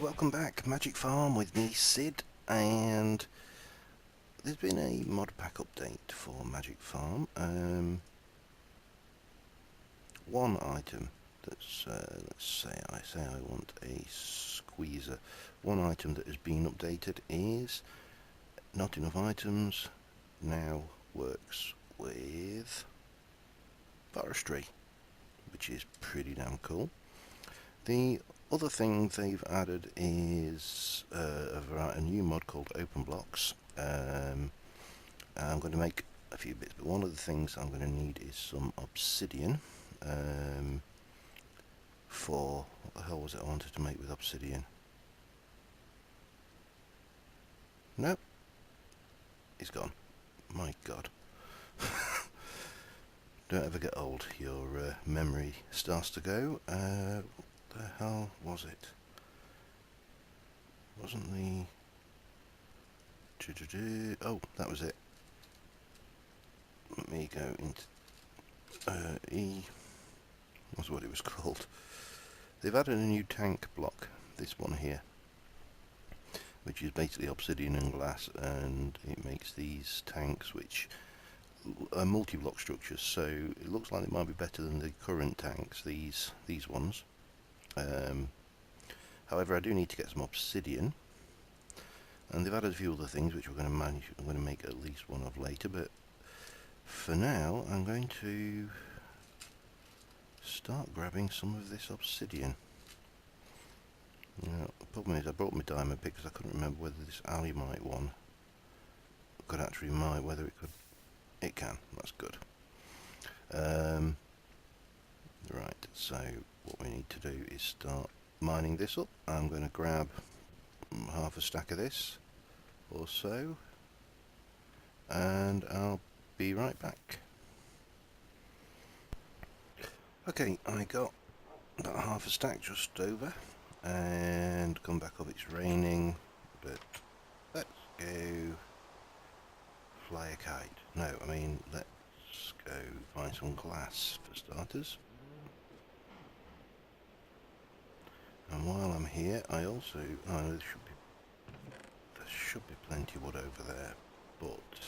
welcome back, Magic Farm with me, Sid, and there's been a mod pack update for Magic Farm. One item that's, let's say I want a squeezer. One item that has been updated is not enough items now works with forestry, which is pretty damn cool. The other thing they've added is a new mod called OpenBlocks. I'm going to make a few bits, but one of the things I'm going to need is some obsidian. For what the hell was it I wanted to make with obsidian? Nope, it's gone. My God. Don't ever get old. Your memory starts to go. What the hell was it? Wasn't the... Oh, that was it. Let me go into E. That's what it was called. They've added a new tank block, this one here, which is basically obsidian and glass, and it makes these tanks which are multi-block structures, so it looks like it might be better than the current tanks, these ones. However, I do need to get some obsidian, and they've added a few other things which we're going to manage. I'm going to make at least one of later, but for now I'm going to start grabbing some of this obsidian. Now, the problem is I brought my diamond pick because I couldn't remember whether this alumite one could actually mine, whether it could. It can, that's good. Right, so what we need to do is start mining this up. I'm going to grab half a stack of this or so, and I'll be right back. Okay, I got about half a stack just over, and come back up. It's raining, but let's go fly a kite. No, I mean, let's go find some glass for starters. And while I'm here, I also, there should be plenty of wood over there, but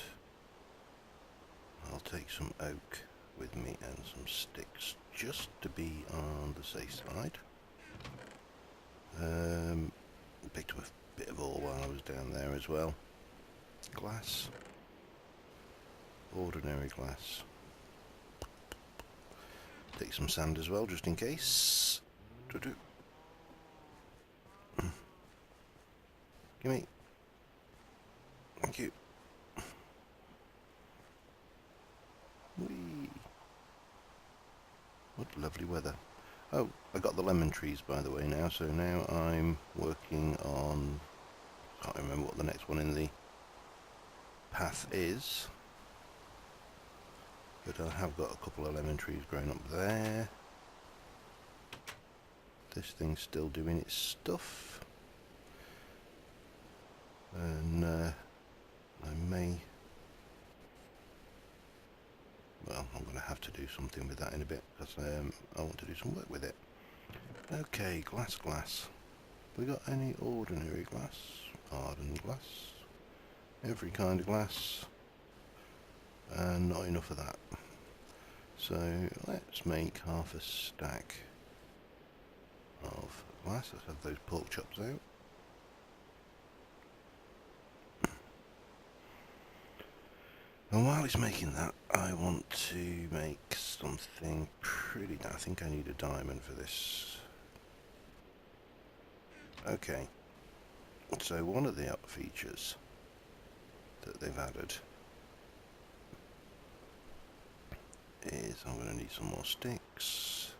I'll take some oak with me and some sticks just to be on the safe side. Picked up a bit of ore while I was down there as well. Glass. Ordinary glass. Take some sand as well, just in case. Gimme. Thank you. Whee. What lovely weather. Oh, I got the lemon trees by the way now, so now I'm working on... can't remember what the next one in the path is. But I have got a couple of lemon trees growing up there. This thing's still doing its stuff. And I may... well, I'm going to have to do something with that in a bit, because I want to do some work with it. Okay, glass. We got any ordinary glass? Hardened glass. Every kind of glass. And not enough of that. So let's make half a stack of glass. Let's have those pork chops out. And while it's making that, I want to make something pretty... I think I need a diamond for this. Okay. So one of the features that they've added is I'm going to need some more sticks.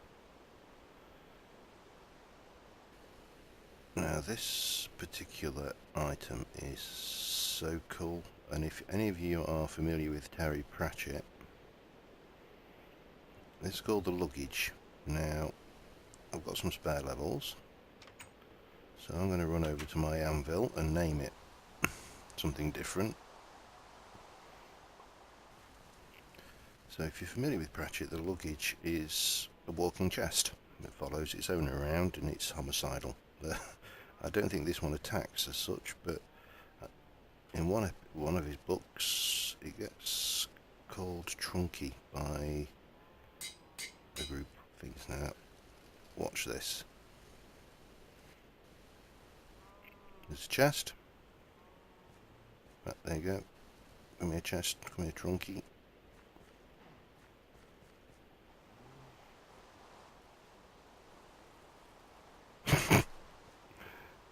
Now this particular item is so cool, and if any of you are familiar with Terry Pratchett, this is called the luggage. Now I've got some spare levels, so I'm going to run over to my anvil and name it something different. So if you're familiar with Pratchett, the luggage is a walking chest. It follows its owner around and it's homicidal. I don't think this one attacks as such, but in one of his books it gets called Trunkie by a group of things. Now, watch this. There's a chest. Right, there you go. Come here, chest. Come here, Trunkie.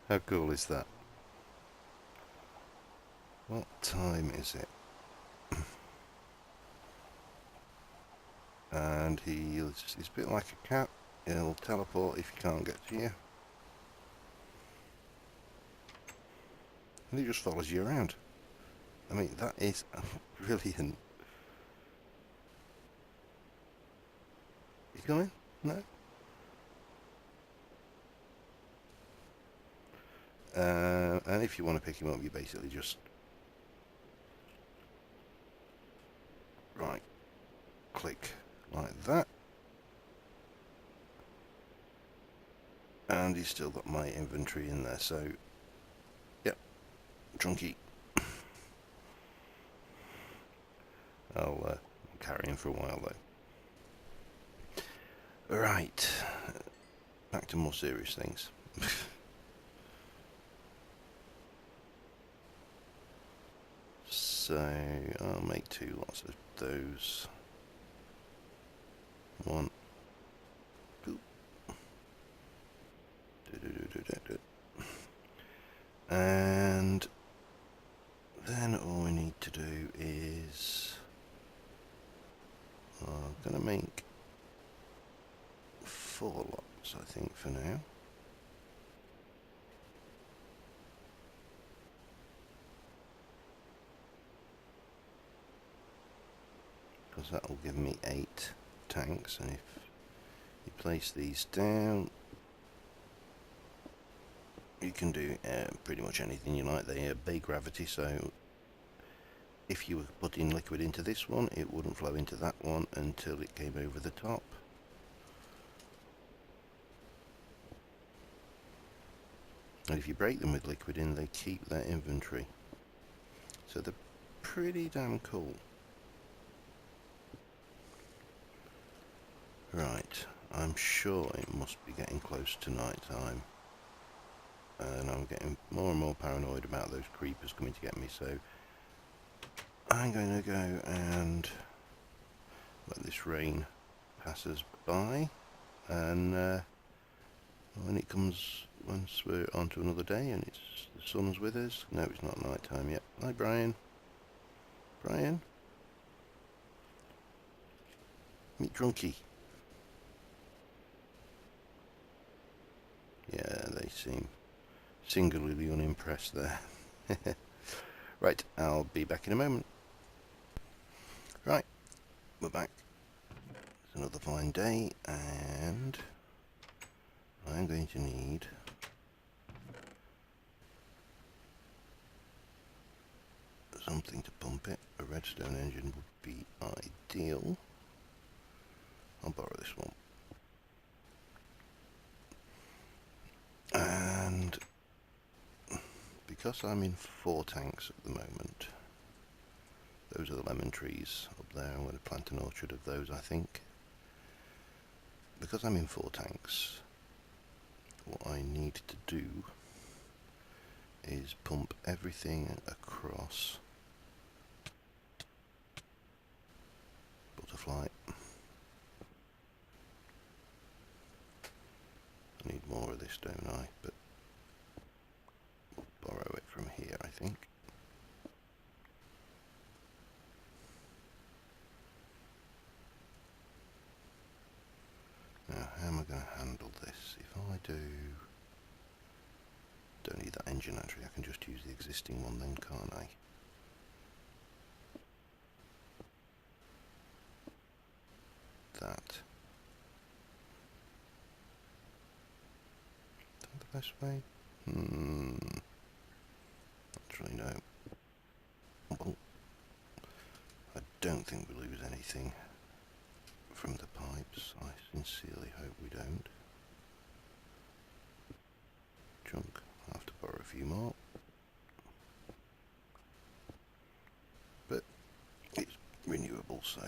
How cool is that? What time is it? And he's a bit like a cat. He'll teleport if he can't get to you. And he just follows you around. I mean, that is brilliant. You coming? No? And if you want to pick him up, you basically just right click like that, and he's still got my inventory in there. So, yep, Trunkie. I'll carry him for a while though. Right, back to more serious things. So I'll make 2 lots of those. 1. Boop. And then all we need to do is I'm gonna make 4 lots, I think, for now. Because that will give me 8 tanks, and if you place these down, you can do pretty much anything you like. They obey gravity, so if you were putting liquid into this one, it wouldn't flow into that one until it came over the top. And if you break them with liquid in, they keep their inventory. So they're pretty damn cool. Right, I'm sure it must be getting close to night time. And I'm getting more and more paranoid about those creepers coming to get me, so I'm going to go and let this rain pass us by, and when it comes, once we're on to another day and the sun's with us. No, it's not night time yet. Hi, Brian. Brian? Meet Trunkie. Yeah, they seem singularly unimpressed there. Right, I'll be back in a moment. Right, we're back. It's another fine day, and I'm going to need something to pump it. A redstone engine would be ideal. I'll borrow this one. And because I'm in 4 tanks at the moment, those are the lemon trees up there. I'm going to plant an orchard of those, I think. Because I'm in 4 tanks, what I need to do is pump everything across. Butterfly. I need more of this, don't I? But we'll borrow it from here, I think. Now, how am I going to handle this? If I don't need that engine actually, I can just use the existing one then, can't I? That. Is that the best way? Actually, no. Well, I don't think we lose anything from the pipes. I sincerely hope we don't. Junk. few more. But it's renewable, so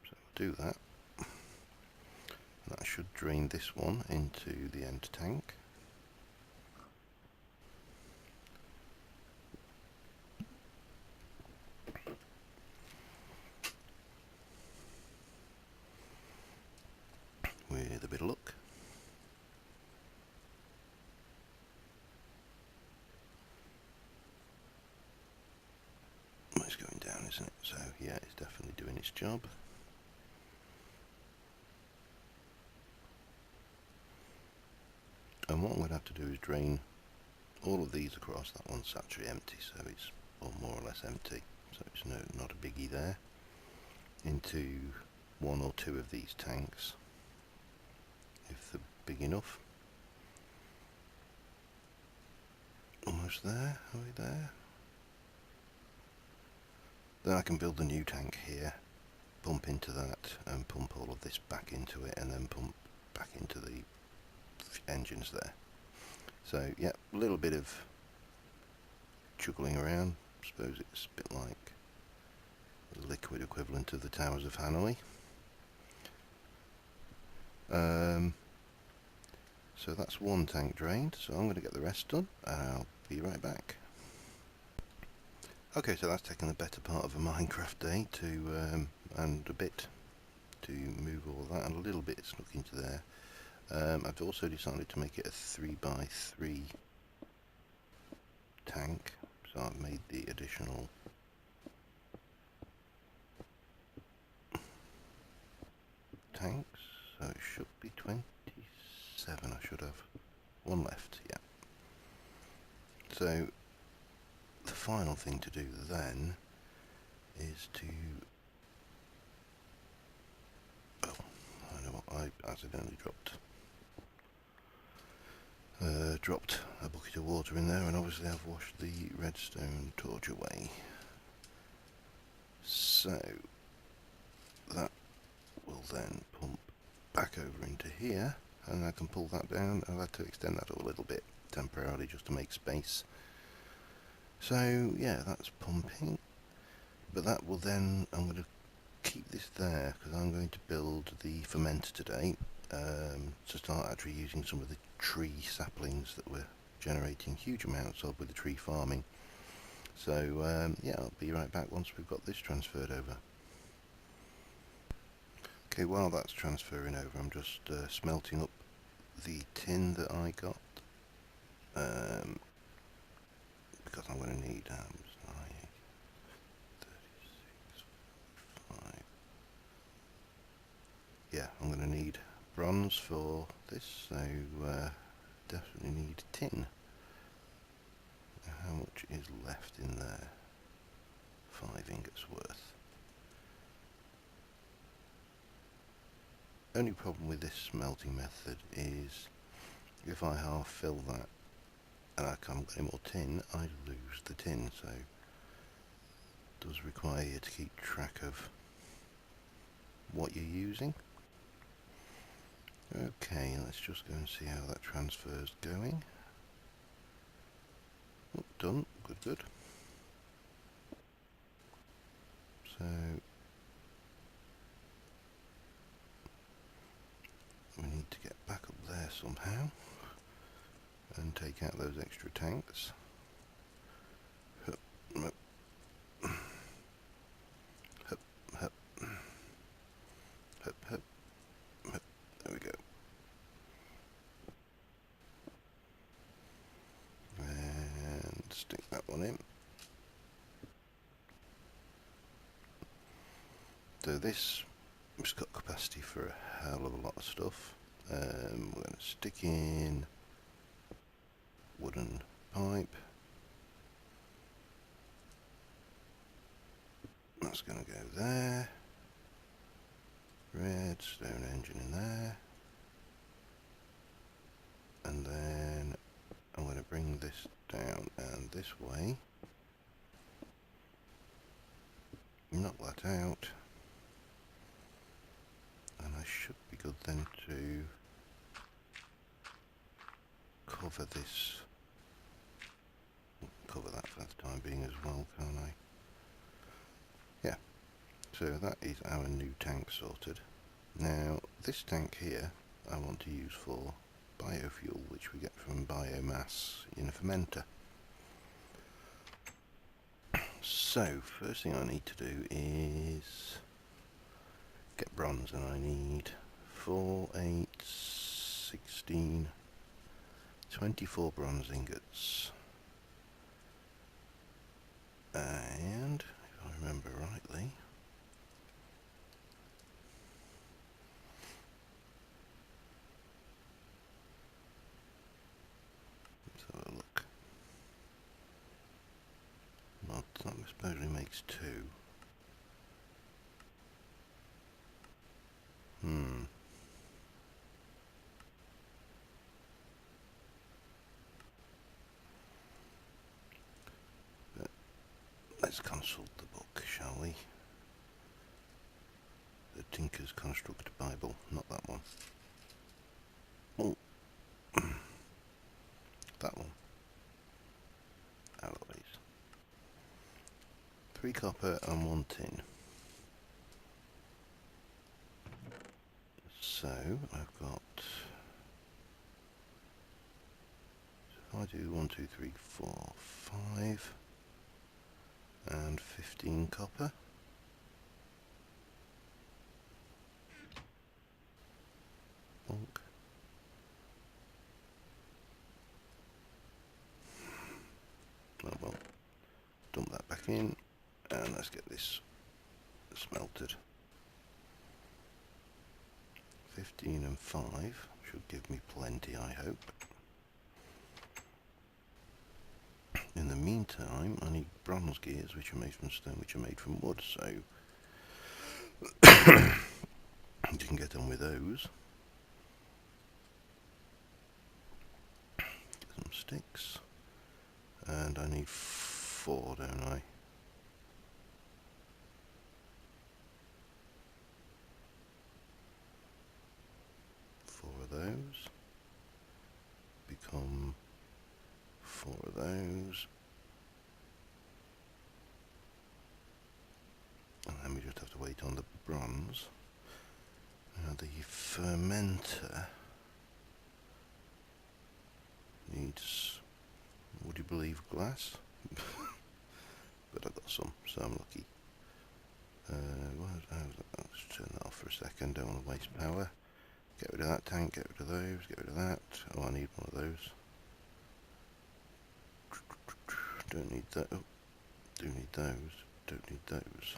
we'll do that. That should drain this one into the end tank. With a bit of luck. It's going down, isn't it? So yeah, it's definitely doing its job. And what I'm going to have to do is drain all of these across. That one's actually empty, so it's more or less empty. So it's not a biggie there. Into one or two of these tanks, if they're big enough. Almost there. Are we there? Then I can build a new tank here, pump into that, and pump all of this back into it, and then pump back into the engines there. So yeah, a little bit of juggling around. I suppose it's a bit like the liquid equivalent of the Towers of Hanoi. So that's one tank drained, so I'm going to get the rest done, and I'll be right back. Okay, so that's taken the better part of a Minecraft day to and a bit to move all that, and a little bit snuck into there. I've also decided to make it a 3x3 tank, so I've made the additional tanks, so it should be 27. I should have one left, yeah. So the final thing to do then is to, oh, I know what, I accidentally dropped a bucket of water in there, and obviously I've washed the redstone torch away. So that will then pump back over into here, and I can pull that down. I've had to extend that a little bit temporarily just to make space. So yeah, that's pumping, but that will then, I'm going to keep this there because I'm going to build the fermenter today, to start actually using some of the tree saplings that we're generating huge amounts of with the tree farming. So yeah, I'll be right back once we've got this transferred over. Okay, while that's transferring over, I'm just smelting up the tin that I got, because I'm going to need 36, 5. Yeah, I'm going to need bronze for this, so definitely need tin. How much is left in there? 5 ingots worth. Only problem with this smelting method is if I half fill that and I can't get any more tin, I lose the tin, so it does require you to keep track of what you're using. Okay, let's just go and see how that transfer's going. Oh, done. Good, good. So we need to get back up there somehow and take out those extra tanks. Hup, hup, hup, hup, hup, hup, hup. There we go. And stick that one in. So this has got capacity for a hell of a lot of stuff. We're going to stick in wooden pipe. That's going to go there. Redstone engine in there. And then I'm going to bring this down and this way. Knock that out. And I should be good then to cover this, cover that for the time being as well, can't I? Yeah, so that is our new tank sorted. Now this tank here I want to use for biofuel, which we get from biomass in a fermenter. So first thing I need to do is get bronze, and I need 4, 8, 16, 24 bronze ingots. And if I remember rightly, let's have a look. Well, that supposedly makes 2. But let's consult the book, shall we? The Tinker's Construct Bible, not that one. Oh, that one. Alloys. 3 copper and 1 tin. So I've got, if I do 1, 2, 3, 4, 5 and 15 copper. Bonk. Oh well, dump that back in, and let's get this smelted. 15 and 5 should give me plenty, I hope. In the meantime, I need bronze gears, which are made from stone, which are made from wood, so you can get on with those. Get some sticks, and I need 4, don't I? Of those become 4 of those, and then we just have to wait on the bronze. Now the fermenter needs, would you believe, glass? But I've got some, so I'm lucky. Let's turn that off for a second, don't want to waste power. Get rid of that tank, get rid of those, get rid of that. Oh, I need one of those. Don't need that. Oh, do need those. Don't need those.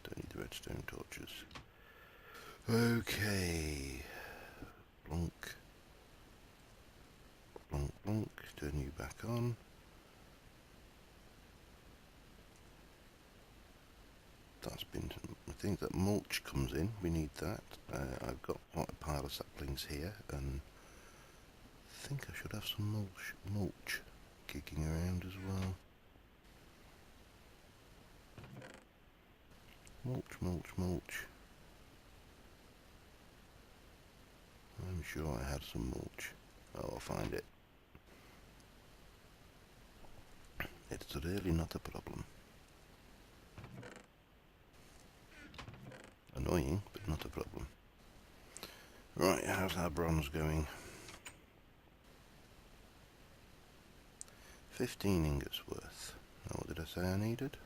Don't need the redstone torches. Okay. Blonk. Blonk, blonk. Turn you back on. That's been, I think that mulch comes in, we need that. I've got quite a pile of saplings here, and I think I should have some mulch kicking around as well. Mulch, mulch, mulch. I'm sure I had some mulch. Oh, I'll find it. It's really not a problem. Annoying, but not a problem. Right, how's our bronze going? 15 ingots worth. Now, what did I say I needed?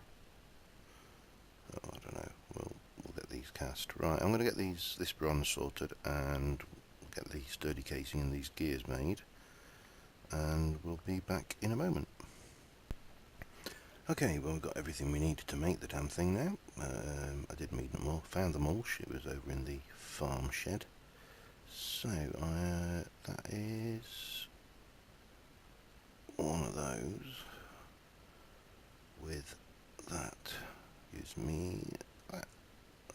Oh, I don't know. We'll get these cast. Right, I'm going to get this bronze sorted and get the sturdy casing and these gears made, and we'll be back in a moment. Okay, well, we've got everything we needed to make the damn thing now. I did need them all. Found the mulch. It was over in the farm shed. So, that is one of those with that. Gives me that.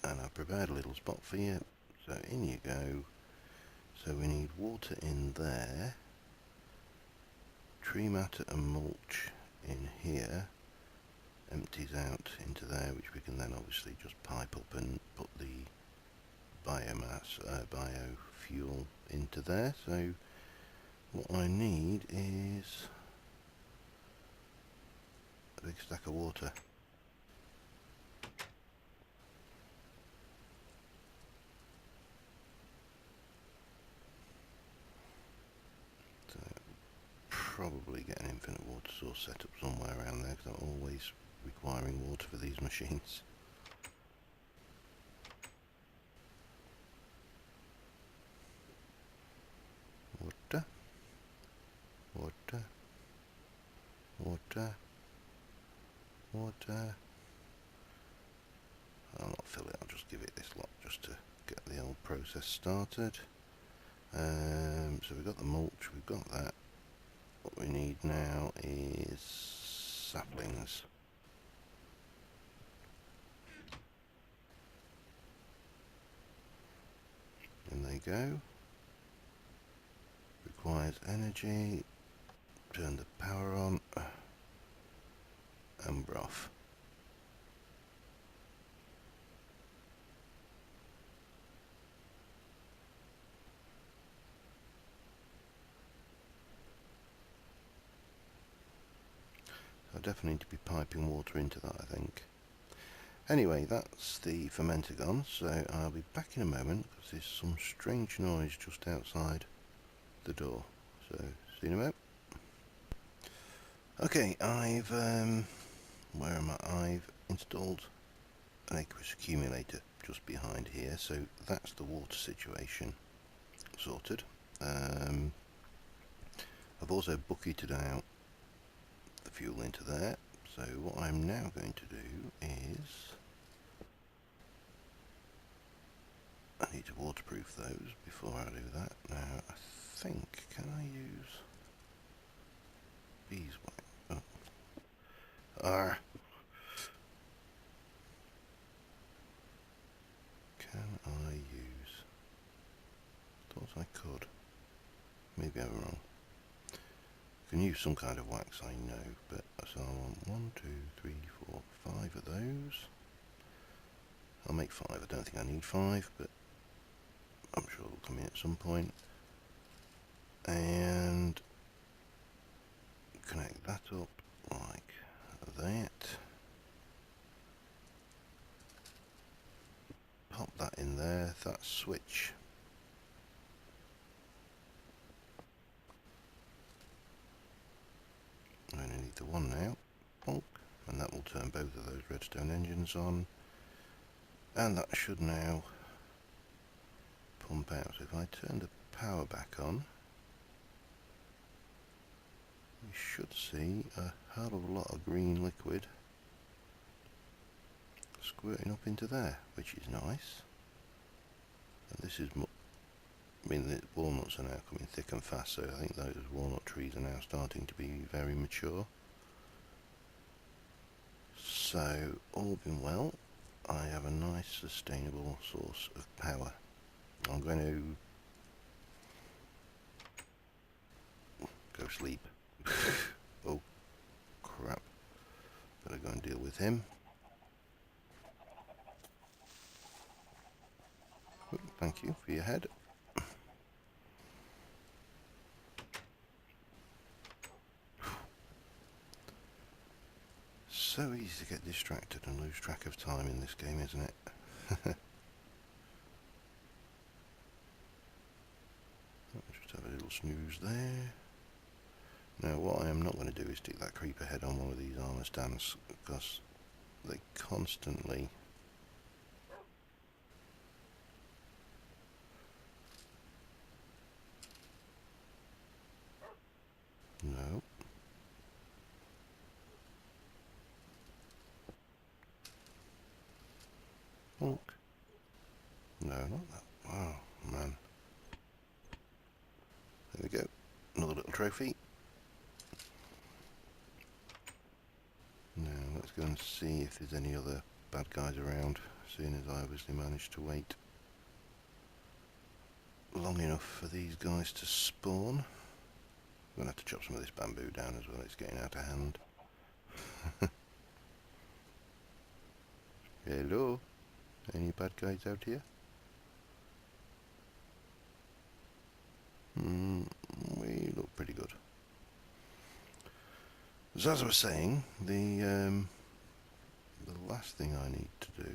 And I've prepared a little spot for you. So, in you go. So, we need water in there. Tree matter and mulch in here. Empties out into there, which we can then obviously just pipe up and put the biomass, biofuel into there. So what I need is a big stack of water. So probably get an infinite water source set up somewhere around there, because I'm always requiring water for these machines. Water, water, water, water. I'll not fill it, I'll just give it this lot just to get the old process started. So we've got the mulch, we've got that. What we need now is saplings. In they go. Requires energy. Turn the power on. And we're off. I definitely need to be piping water into that, I think. Anyway, that's the fermenter gone, so I'll be back in a moment because there's some strange noise just outside the door. So, see you in a moment. Okay, where am I? I've installed an aqueous accumulator just behind here, so that's the water situation sorted. I've also bucketed out the fuel into there, so what I'm now going to do is I need to waterproof those before I do that. Now I think, can I use beeswax? Oh. Can I use? Thought I could. Maybe I'm wrong. I can use some kind of wax, I know, but so I want 1, 2, 3, 4, 5 of those. I'll make 5. I don't think I need 5, but I'm sure it'll come in at some point. And connect that up like that. Pop that in there, that switch. I only need the one now. Bonk. And that will turn both of those redstone engines on. And that should now pump out. So if I turn the power back on, we should see a hell of a lot of green liquid squirting up into there, which is nice. And this is, I mean, the walnuts are now coming thick and fast, so I think those walnut trees are now starting to be very mature. So, all being well, I have a nice sustainable source of power. I'm going to go sleep. Oh, crap. Better go and deal with him. Oh, thank you for your head. So easy to get distracted and lose track of time in this game, isn't it? Just have a little snooze there. Now what I am not going to do is stick that creeper head on one of these armor stands, because they constantly no. Look. No, not that. Wow, man. There we go. Another little trophy. Now let's go and see if there's any other bad guys around, seeing as I obviously managed to wait long enough for these guys to spawn. I'm going to have to chop some of this bamboo down as well, it's getting out of hand. Hello? Any bad guys out here? We look So as I was saying, the last thing I need to do,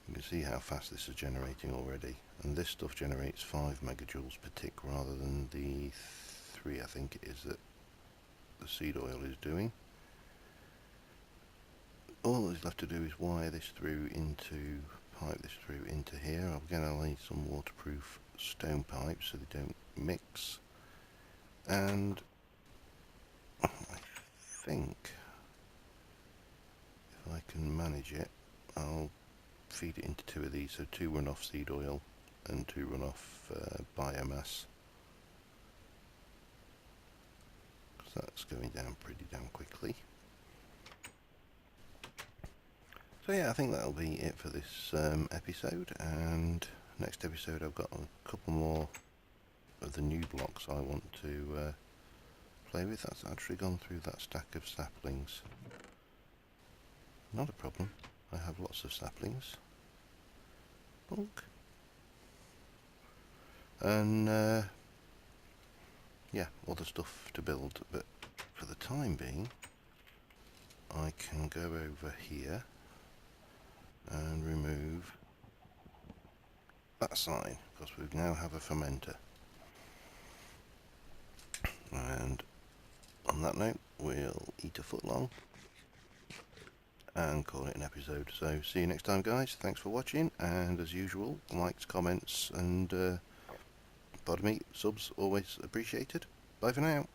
you can see how fast this is generating already, and this stuff generates 5 megajoules per tick rather than the 3 I think it is that the seed oil is doing. All that's left to do is wire this through into, pipe this through into here. Again, I'll need some waterproof stone pipes so they don't mix, and I think if I can manage it, I'll feed it into 2 of these, so 2 run off seed oil and 2 run off biomass. So that's going down pretty damn quickly. So yeah, I think that'll be it for this episode, and next episode I've got a couple more of the new blocks I want to play with. That's actually gone through that stack of saplings. Not a problem, I have lots of saplings. Bonk. And yeah, other stuff to build, but for the time being I can go over here and remove that sign, because we now have a fermenter. And on that note, we'll eat a foot long and call it an episode. So see you next time, guys. Thanks for watching, and as usual, likes, comments, and pardon me, subs always appreciated. Bye for now.